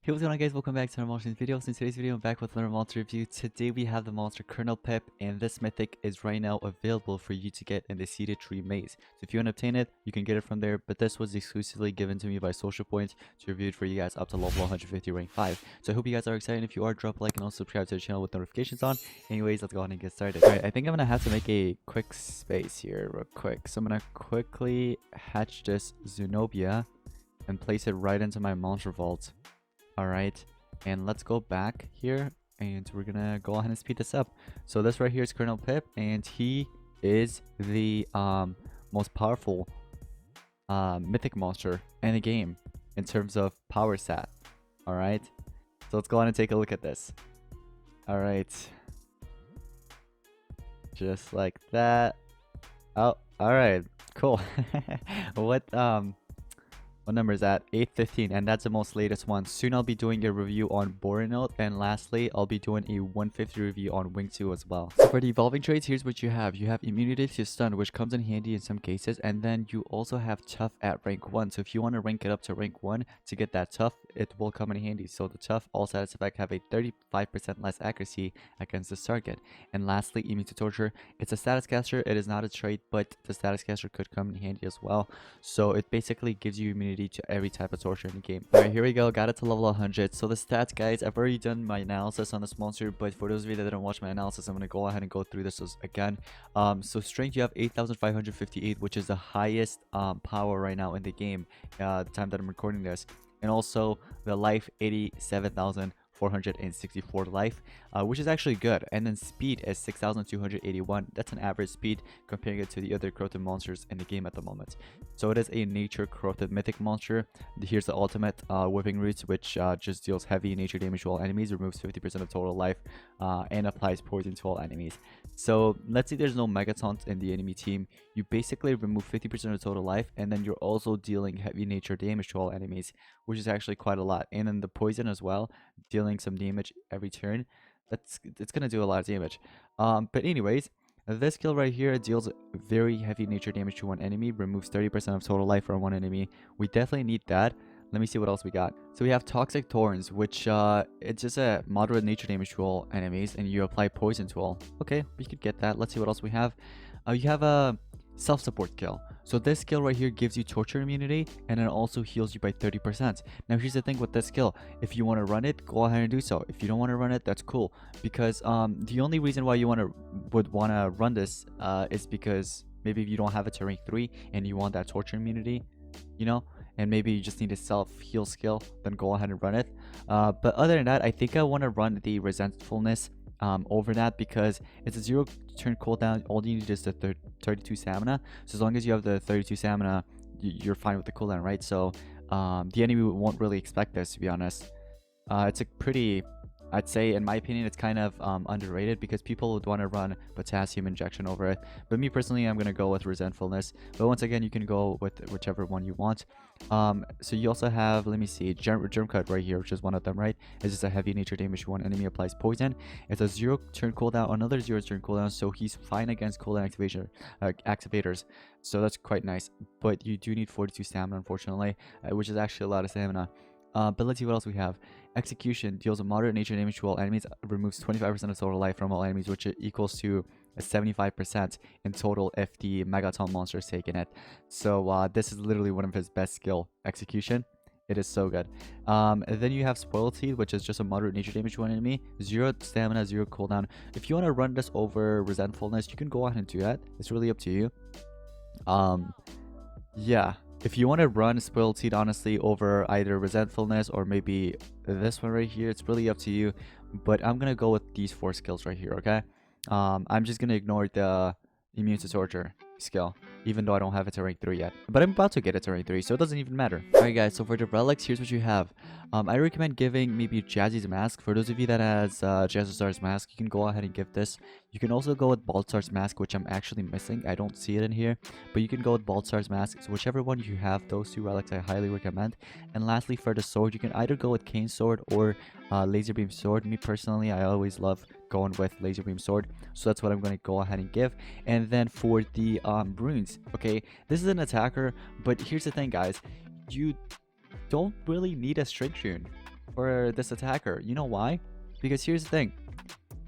Hey, what's going on, guys? Welcome back to our monster video. So in today's video, I'm back with another monster review. Today we have the monster Kernel Pip, and this mythic is right now available for you to get in the seeded tree maze. So if you want to obtain it, you can get it from there, but this was exclusively given to me by Social Point to review it for you guys up to level 150 rank 5. So I hope you guys are excited. If you are, drop a like and also subscribe to the channel with notifications on. Anyways, let's go ahead and get started. Alright, I think I'm gonna have to make a quick space here real quick. So I'm gonna quickly hatch this Zenobia and place it right into my monster vault. Alright. And let's go back here and we're gonna go ahead and speed this up. So this right here is Kernel Pip, and he is the most powerful mythic monster in the game in terms of power stat. Alright, so let's go ahead and take a look at this. Alright, just like that. Oh, alright, cool. What number is that? 815, and that's the most latest one. Soon I'll be doing a review on Borenaut, and lastly I'll be doing a 150 review on Wing 2 as well. So for the evolving traits, here's what you have. You have immunity to stun, which comes in handy in some cases, and then you also have tough at rank 1. So if you want to rank it up to rank 1 to get that tough, it will come in handy. So the tough all status effect have a 35% less accuracy against this target. And lastly, immune to torture. It's a status caster. It is not a trait, but the status caster could come in handy as well. So it basically gives you immunity to every type of torture in the game. Alright, here we go. Got it to level 100. So the stats, guys, I've already done my analysis on this monster, but for those of you that didn't watch my analysis, I'm going to go ahead and go through this again. So strength, you have 8,558, which is the highest power right now in the game, the time that I'm recording this. And also the life, 87,464 life, which is actually good. And then speed is 6,281. That's an average speed comparing it to the other corrupted monsters in the game at the moment. So it is a nature corrupted mythic monster. Here's the ultimate, whipping roots, which just deals heavy nature damage to all enemies, removes 50% of total life, and applies poison to all enemies. So let's say there's no megatons in the enemy team, you basically remove 50% of total life, and then you're also dealing heavy nature damage to all enemies, which is actually quite a lot. And then the poison as well, dealing some damage every turn. It's gonna do a lot of damage. But anyways, this skill right here deals very heavy nature damage to one enemy, removes 30% of total life from one enemy. We definitely need that. Let me see what else we got. So we have Toxic Thorns, which it's just a moderate nature damage to all enemies, and you apply poison to all. Okay, we could get that. Let's see what else we have. You have a self-support skill. So this skill right here gives you torture immunity, and it also heals you by 30%. Now here's the thing with this skill. If you want to run it, go ahead and do so. If you don't want to run it, that's cool. Because the only reason why you would want to run this is because maybe if you don't have it to rank 3 and you want that torture immunity, you know, and maybe you just need a self-heal skill, then go ahead and run it. But other than that, I think I want to run the resentfulness over that, because it's a 0 turn cooldown. All you need is the 32 stamina. So as long as you have the 32 stamina, you're fine with the cooldown, right? So the enemy won't really expect this, to be honest. It's a pretty, I'd say, in my opinion, it's kind of underrated, because people would want to run potassium injection over it. But me personally, I'm going to go with resentfulness. But once again, you can go with whichever one you want. So you also have, let me see, germ cut right here, which is one of them, right? It's just a heavy nature damage to one enemy, applies poison. It's a 0 turn cooldown, another 0 turn cooldown, so he's fine against cooldown activators. So that's quite nice. But you do need 42 stamina, unfortunately, which is actually a lot of stamina. But let's see what else we have. Execution deals a moderate nature damage to all enemies, removes 25% of total life from all enemies, which equals to 75% in total if the Megaton monster is taking it. So this is literally one of his best skill, Execution. It is so good. And then you have Spoiled Teeth, which is just a moderate nature damage to one enemy, 0 stamina, 0 cooldown. If you want to run this over Resentfulness, you can go ahead and do that. It's really up to you. Yeah. If you want to run Spoiled Teeth, honestly, over either Resentfulness or maybe this one right here, it's really up to you. But I'm going to go with these 4 skills right here, okay? I'm just going to ignore the Immune to Torture skill, even though I don't have it to rank 3 yet. But I'm about to get it to rank 3, so it doesn't even matter. Alright guys, so for the relics, here's what you have. I recommend giving maybe Jazzy's Mask. For those of you that has Jazzystar's Mask, you can go ahead and give this. You can also go with Baldstar's Mask, which I'm actually missing. I don't see it in here, but you can go with Baldstar's Mask. So whichever one you have, those 2 relics I highly recommend. And lastly, for the sword, you can either go with Cane Sword or Laser Beam Sword. Me personally, I always love going with Laser Beam Sword, so that's what I'm going to go ahead and give. And then for the runes, okay, this is an attacker, but here's the thing, guys, you don't really need a strength rune. for this attacker. You know why? Because here's the thing.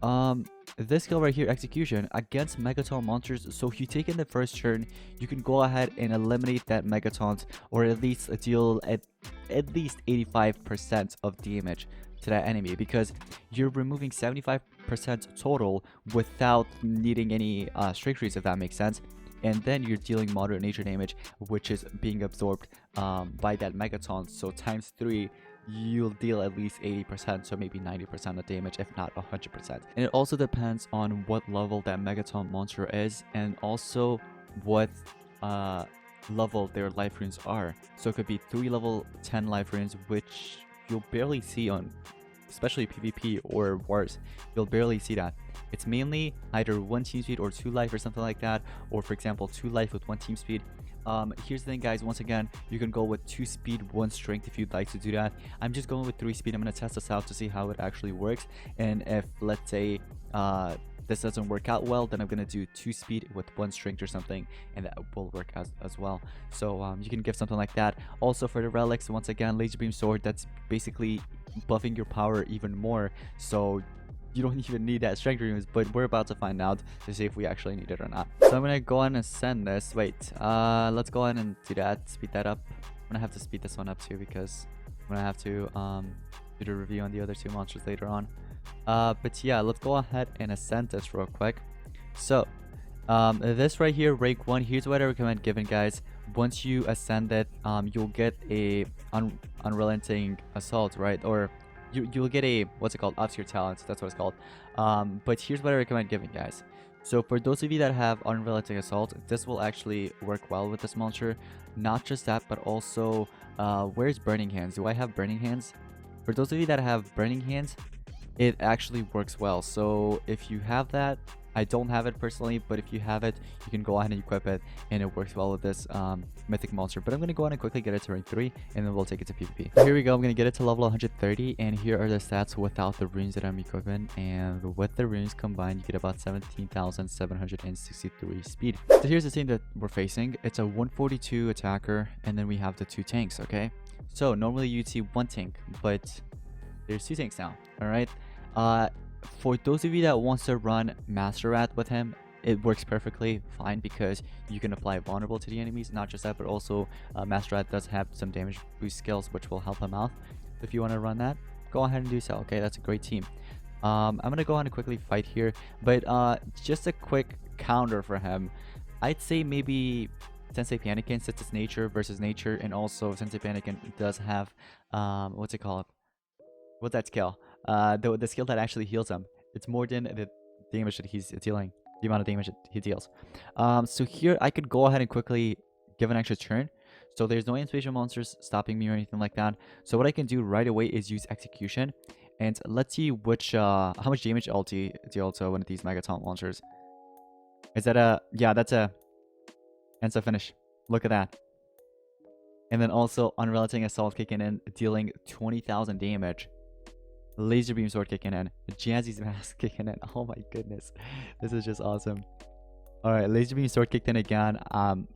Um, this skill right here, execution, against Megaton monsters. So if you take in the first turn, you can go ahead and eliminate that Megaton, or at least deal at least 85% of damage to that enemy, because you're removing 75% total without needing any strength trees, if that makes sense. And then you're dealing moderate nature damage, which is being absorbed by that Megaton. So times 3, you'll deal at least 80%, so maybe 90% of damage, if not 100%. And it also depends on what level that Megaton monster is, and also what level their life runes are. So it could be 3 level 10 life runes, which you'll barely see on, especially PvP or wars. You'll barely see that. It's mainly either 1 team speed or 2 life or something like that, or for example 2 life with 1 team speed. Here's the thing, guys. Once again, you can go with 2 speed, 1 strength if you'd like to do that. I'm just going with 3 speed. I'm going to test this out to see how it actually works, and if, let's say, this doesn't work out well, then I'm going to do 2 speed with 1 strength or something, and that will work as well. So you can give something like that. Also for the relics, once again, laser beam sword, that's basically buffing your power even more, so you don't even need that strength runes, but we're about to find out to see if we actually need it or not. So I'm gonna go ahead and send this. Wait, let's go ahead and do that, speed that up. I'm gonna have to speed this one up too, because I'm gonna have to do the review on the other 2 monsters later on. But yeah, let's go ahead and ascend this real quick. So this right here, rank 1, here's what I recommend giving, guys. Once you ascend it, you'll get a unrelenting assault, right? Or you'll get a, what's it called, obscure talents, that's what it's called. But here's what I recommend giving, guys. So for those of you that have unrelenting assault, this will actually work well with this monster. Not just that, but also where's burning hands? Do I have burning hands? For those of you that have burning hands, it actually works well. So if you have that, I don't have it personally, but if you have it, you can go ahead and equip it, and it works well with this mythic monster. But I'm going to go ahead and quickly get it to rank 3, and then we'll take it to PvP. So here we go. I'm going to get it to level 130, and here are the stats without the runes that I'm equipping, and with the runes combined, you get about 17,763 speed. So here's the team that we're facing. It's a 142 attacker, and then we have the 2 tanks, okay? So normally you'd see 1 tank, but there's 2 tanks now, all right? For those of you that wants to run Master Rat with him, it works perfectly fine, because you can apply vulnerable to the enemies. Not just that, but also Master Rat does have some damage boost skills, which will help him out. If you want to run that, go ahead and do so. Okay, that's a great team. I'm gonna go ahead and quickly fight here, but just a quick counter for him. I'd say maybe Sensei Panikin, since it's nature versus nature, and also Sensei Panikin does have what's it called? What's that skill? The skill that actually heals him. It's more than the damage that he's dealing, the amount of damage that he deals. So here I could go ahead and quickly give an extra turn. So there's no inspiration monsters stopping me or anything like that. So what I can do right away is use execution, and let's see which how much damage I'll deal to one of these Megaton monsters. Is that a, yeah, that's a Ensa finish. Look at that. And then also unrelenting assault kicking in, dealing 20,000 damage. Laser beam sword kicking in, Jazzy's mask kicking in. Oh my goodness, this is just awesome. All right, laser beam sword kicked in again.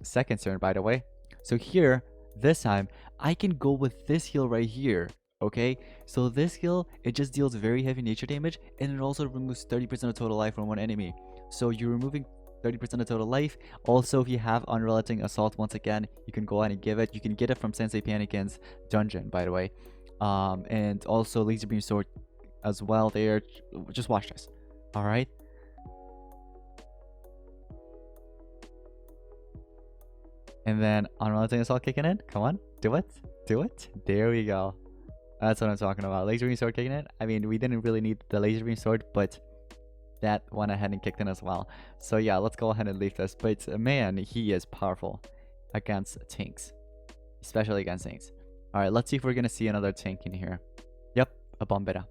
Second turn, by the way. So here, this time, I can go with this heal right here. Okay, so this heal, it just deals very heavy nature damage, and it also removes 30% of total life from one enemy. So you're removing 30% of total life. Also, if you have unrelenting assault, once again, you can go ahead and give it. You can get it from Sensei Panikin's dungeon, by the way. And also laser beam sword as well there. Just watch this. All right, and then unrelenting assault kicking in. Come on, do it, do it. There we go. That's what I'm talking about. Laser beam sword kicking in. I mean, we didn't really need the laser beam sword, but that went ahead and kicked in as well. So yeah, let's go ahead and leave this. But man, he is powerful against tanks, especially against tanks. All right, let's see if we're gonna see another tank in here. Yep, a Bombetta.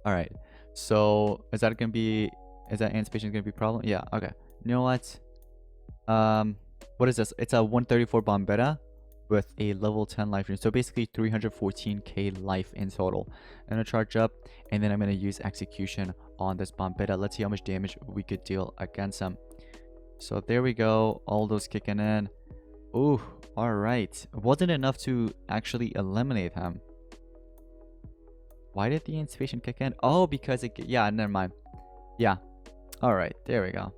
All right, so is that anticipation gonna be a problem? Yeah, okay. You know what? What is this? It's a 134 Bombetta with a level 10 life rune. So basically 314k life in total. I'm gonna charge up, and then I'm gonna use execution on this Bombetta. Let's see how much damage we could deal against him. So there we go, all those kicking in. Ooh, all right. Wasn't enough to actually eliminate him. Why did the anticipation kick in? Oh, because it... Yeah, never mind. Yeah. Alright, there we go.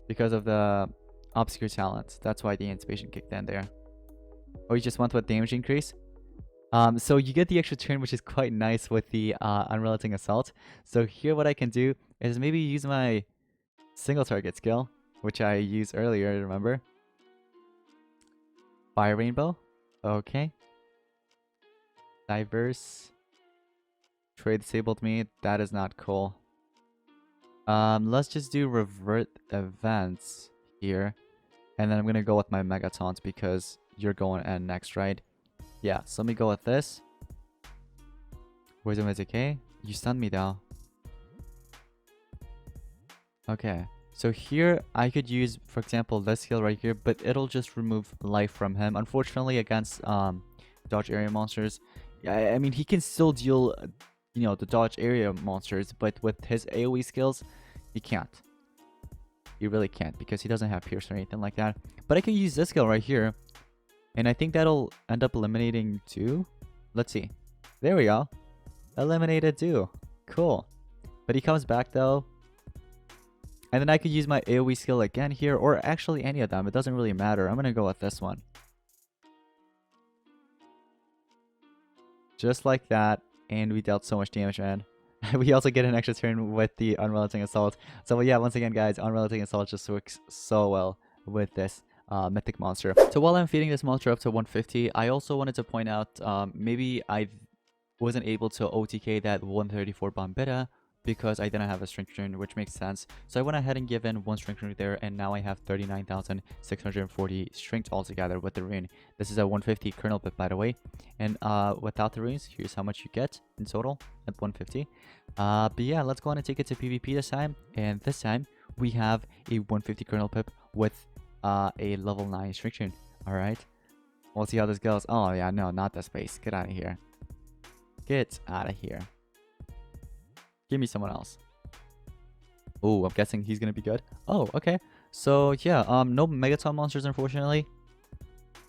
Because of the obscure talent. That's why the anticipation kicked in there. Oh, you just want with damage increase? So you get the extra turn, which is quite nice with the Unrelenting Assault. So here what I can do is maybe use my single target skill, which I used earlier, remember? Fire Rainbow. Okay. Diverse. Trade disabled me. That is not cool. Let's just do revert events here. And then I'm gonna go with my Mega Taunt because you're going N next, right? Yeah, so let me go with this. Where's the Mythic? You stunned me though. Okay. So here I could use, for example, this skill right here, but it'll just remove life from him. Unfortunately, against dodge area monsters, I mean, he can still deal, you know, the dodge area monsters, but with his AoE skills, he can't. He really can't because he doesn't have pierce or anything like that. But I could use this skill right here, and I think that'll end up eliminating 2. Let's see. There we go. Eliminated 2. Cool. But he comes back though. And then I could use my AoE skill again here, or actually any of them. It doesn't really matter. I'm going to go with this one. Just like that. And we dealt so much damage, man. We also get an extra turn with the Unrelenting Assault. So yeah, once again, guys, Unrelenting Assault just works so well with this mythic monster. So while I'm feeding this monster up to 150, I also wanted to point out maybe I wasn't able to OTK that 134 Bombetta because I didn't have a strength rune, which makes sense. So I went ahead and given 1 strength rune there, and now I have 39,640 strength altogether with the rune. This is a 150 Kernel Pip, by the way. And without the runes, here's how much you get in total at 150. But yeah, let's go on and take it to PvP this time. And this time, we have a 150 Kernel Pip with a level 9 strength rune. Alright, we'll see how this goes. Oh yeah, no, not the space. Get out of here. Get out of here. Give me someone else. Oh, I'm guessing he's gonna be good. Oh, okay. So yeah, no Megaton monsters unfortunately,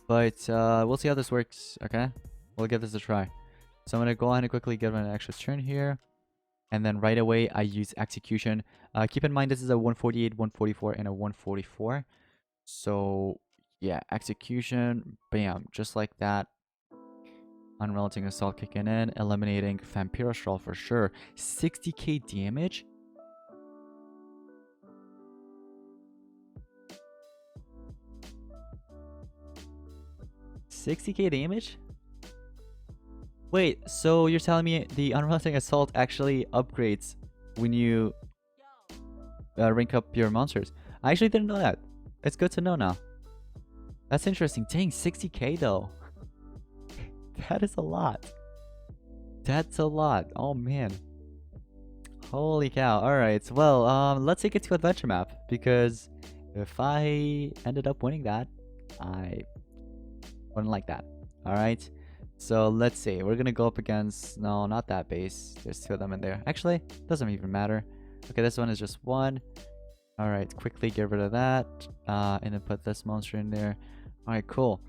but we'll see how this works. Okay, we'll give this a try. So I'm gonna go ahead and quickly give him an extra turn here, and then right away I use execution. Keep in mind this is a 148, 144, and a 144. So yeah, execution, bam, just like that. Unrelenting Assault kicking in, eliminating Vampirostral for sure. 60k damage? $60k damage? Wait, so you're telling me the Unrelenting Assault actually upgrades when you rank up your monsters? I actually didn't know that. It's good to know now. That's interesting. Dang, 60k though. That is a lot. That's a lot. Oh man. Holy cow. Alright, well, let's take it to Adventure Map. Because if I ended up winning that, I wouldn't like that. Alright. So let's see. We're gonna go up against... No, not that base. There's 2 of them in there. Actually, doesn't even matter. Okay, this one is just 1. Alright, quickly get rid of that. And then put this monster in there. Alright, cool.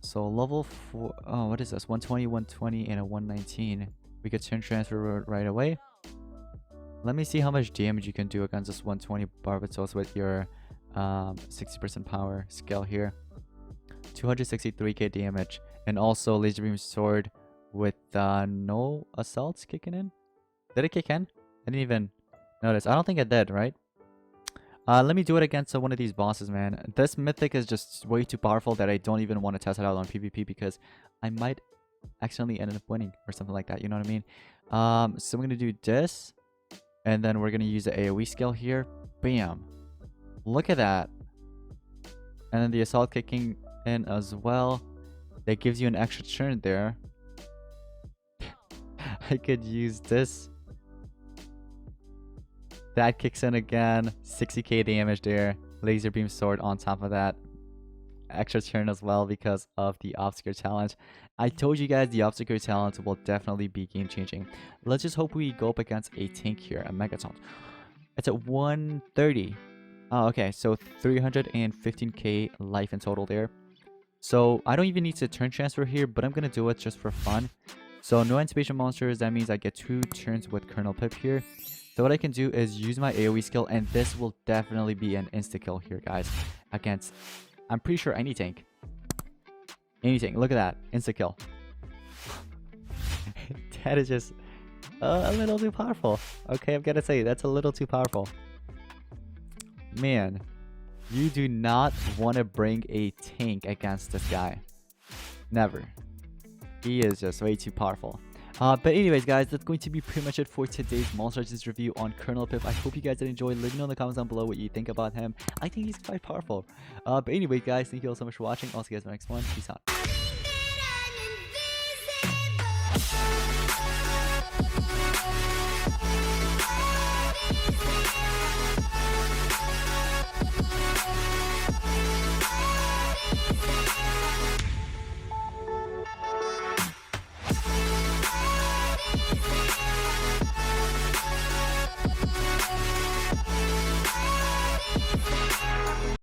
So level 4, oh, what is this? 120, 120, and a 119. We could turn transfer right away. Let me see how much damage you can do against this 120 Barbatos with your 60% power skill here. 263k damage. And also Laser Beam Sword with no assaults kicking in. Did it kick in? I didn't even notice. I don't think it did, right? Let me do it against one of these bosses, man. This Mythic is just way too powerful that I don't even want to test it out on PvP because I might accidentally end up winning or something like that. You know what I mean? So I'm going to do this. And then we're going to use the AoE skill here. Bam. Look at that. And then the assault kicking in as well. That gives you an extra turn there. I could use this. That kicks in again. 60k damage there. Laser Beam Sword on top of that. Extra turn as well because of the Obscure Talent. I told you guys the Obscure Talent will definitely be game changing. Let's just hope we go up against a tank here, a Megaton. It's at 130. Oh, okay, so 315k life in total there. So I don't even need to turn transfer here, but I'm going to do it just for fun. So no anticipation monsters, that means I get 2 turns with Kernel Pip here. So what I can do is use my AoE skill, and this will definitely be an insta-kill here, guys. Against, I'm pretty sure any tank. Anything. Look at that. Insta-kill. That is just a little too powerful. Okay, I've got to say, that's a little too powerful. Man, you do not want to bring a tank against this guy. Never. He is just way too powerful. But anyways, guys, that's going to be pretty much it for today's Monster Legends review on Kernel Pip. I hope you guys did enjoy. Let me know in the comments down below what you think about him. I think he's quite powerful. But anyway, guys, thank you all so much for watching. I'll see you guys in the next one. Peace out.